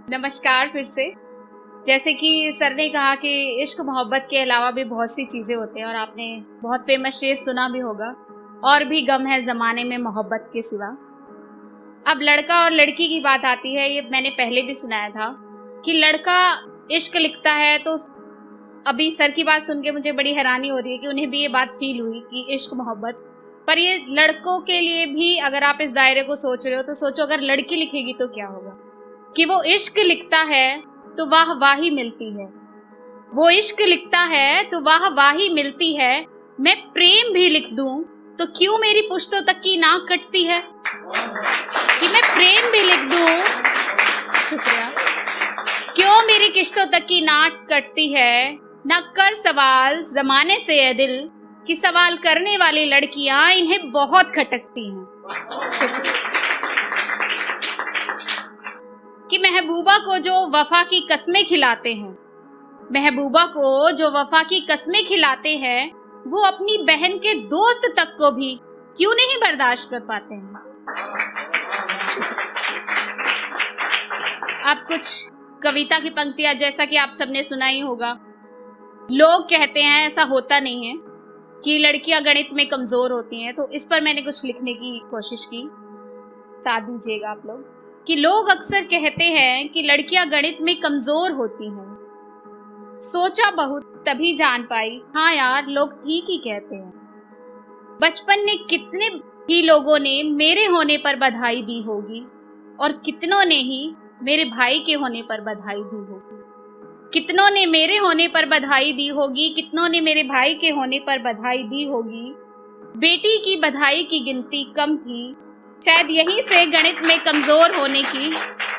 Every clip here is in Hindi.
नमस्कार फिर से। जैसे कि सर ने कहा कि इश्क मोहब्बत के अलावा भी बहुत सी चीज़ें होती हैं और आपने बहुत फेमस शेर सुना भी होगा, और भी गम है ज़माने में मोहब्बत के सिवा। अब लड़का और लड़की की बात आती है, ये मैंने पहले भी सुनाया था कि लड़का इश्क लिखता है, तो अभी सर की बात सुन के मुझे बड़ी हैरानी हो रही है कि उन्हें भी ये बात फील हुई कि इश्क मोहब्बत, पर ये लड़कों के लिए भी अगर आप इस दायरे को सोच रहे हो तो सोचो अगर लड़की लिखेगी तो क्या होगा। कि वो इश्क लिखता है तो वाह वाही मिलती है, वो इश्क लिखता है तो वाह वाही मिलती है, मैं प्रेम भी लिख दूं तो क्यों मेरी पुश्तों तक की नाक कटती है। कि मैं प्रेम भी लिख दूं, शुक्रिया, क्यों मेरी किश्तों तक की नाक कटती है। ना कर सवाल जमाने से ये दिल, कि सवाल करने वाली लड़कियां इन्हें बहुत खटकती हैं। कि महबूबा को जो वफा की कस्में खिलाते हैं, महबूबा को जो वफा की कस्में खिलाते हैं, वो अपनी बहन के दोस्त तक को भी क्यों नहीं बर्दाश्त कर पाते हैं। अब कुछ कविता की पंक्तियां जैसा कि आप सबने सुना ही होगा। लोग कहते हैं ऐसा होता नहीं है कि लड़कियां गणित में कमजोर होती हैं, तो इस पर मैंने कुछ लिखने की कोशिश की, साथ दीजिएगा आप लोग। कि लोग अक्सर कहते हैं कि लड़कियां गणित में कमजोर होती हैं, सोचा बहुत तभी जान पाई, हाँ यार लोग ठीक ही कहते हैं। बचपन में कितने ही लोगों ने मेरे होने पर बधाई दी होगी, और कितनों ने ही मेरे भाई के होने पर बधाई दी होगी। कितनों ने मेरे होने पर बधाई दी होगी, कितनों ने मेरे भाई के होने पर बधाई दी होगी। बेटी की बधाई की गिनती कम थी, शायद यहीं से गणित में कमजोर होने की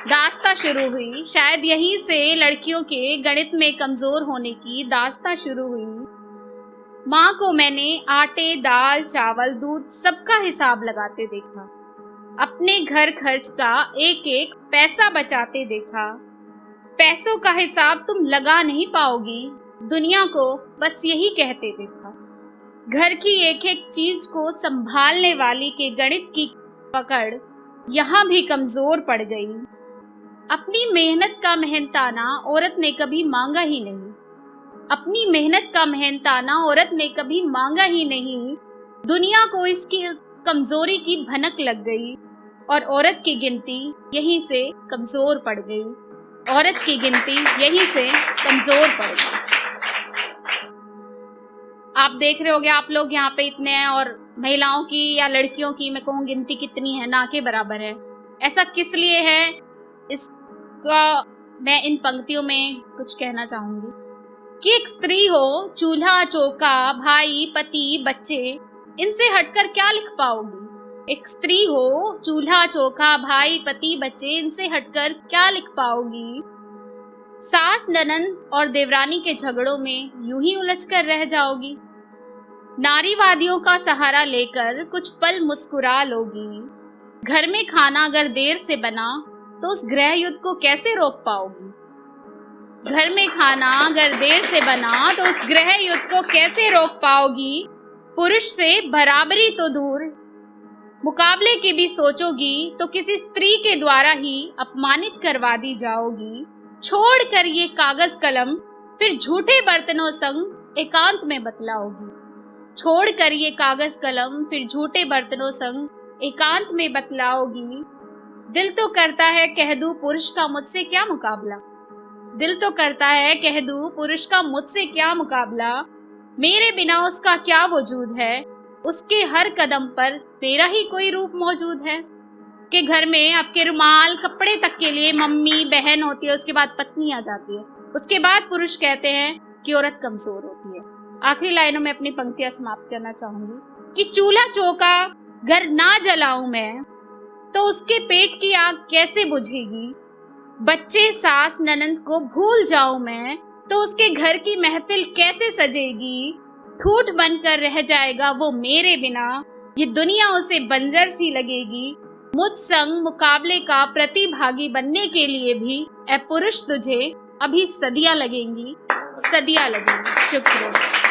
दास्तां शुरू हुई। शायद यहीं से लड़कियों के गणित में कमजोर होने की दास्तां शुरू हुई। माँ को मैंने आटे, दाल, चावल, दूध सबका हिसाब लगाते देखा, अपने घर खर्च का एक एक पैसा बचाते देखा। पैसों का हिसाब तुम लगा नहीं पाओगी, दुनिया को बस यही कहते देखा। घर की एक एक चीज को संभालने वाली के गणित की पकड़ यहाँ भी कमजोर पड़ गई। अपनी मेहनत का मेहनताना औरत ने कभी मांगा ही नहीं, अपनी मेहनत का मेहनताना औरत ने कभी मांगा ही नहीं। दुनिया को इसकी कमजोरी की भनक लग गई, और औरत की गिनती यहीं से कमजोर पड़ गई। औरत की गिनती यहीं से कमजोर पड़ गई। आप देख रहे होगे, आप लोग यहाँ पे इतने हैं और महिलाओं की या लड़कियों की मैं कहूँ गिनती कितनी है, ना के बराबर है। ऐसा किस लिए है, इसका मैं इन पंक्तियों में कुछ कहना चाहूंगी। कि एक स्त्री हो, चूल्हा चौका, भाई, पति, बच्चे, इनसे हटकर क्या लिख पाओगी। एक स्त्री हो, चूल्हा चौका, भाई, पति, बच्चे, इनसे हटकर क्या लिख पाओगी। सास, ननंद और देवरानी के झगड़ों में यूं ही उलझ कर रह जाओगी। नारीवादियों का सहारा लेकर कुछ पल मुस्कुरा लोगी। घर में खाना अगर देर से बना तो उस गृह युद्ध को कैसे रोक पाओगी। घर में खाना अगर देर से बना तो उस गृह युद्ध को कैसे रोक पाओगी। पुरुष से बराबरी तो दूर, मुकाबले की भी सोचोगी तो किसी स्त्री के द्वारा ही अपमानित करवा दी जाओगी। छोड़ कर ये कागज कलम फिर झूठे बर्तनों संग एकांत में बतलाओगी। छोड़ कर ये कागज कलम फिर झूठे बर्तनों संग एकांत में बतलाओगी। दिल तो करता है कह दूं पुरुष का मुझसे क्या मुकाबला। दिल तो करता है कह दूं पुरुष का मुझसे क्या मुकाबला। मेरे बिना उसका क्या वजूद है, उसके हर कदम पर मेरा ही कोई रूप मौजूद है। कि घर में आपके रुमाल, कपड़े तक के लिए मम्मी, बहन होती है, उसके बाद पत्नी आ जाती है, उसके बाद पुरुष कहते हैं कि औरत कमजोर होती है। आखिरी लाइनों में अपनी पंक्तियां समाप्त करना चाहूंगी कि चूल्हा चौका घर ना जलाऊं मैं तो उसके पेट की आग कैसे बुझेगी। बच्चे, सास, ननंद को भूल जाऊं मैं तो उसके घर की महफिल कैसे सजेगी। ठूठ बनकर रह जाएगा वो मेरे बिना, ये दुनिया उसे बंजर सी लगेगी। मुझ संग मुकाबले का प्रतिभागी बनने के लिए भी ए पुरुष तुझे अभी सदियां लगेंगी, सदियां लगेंगी। शुक्रिया।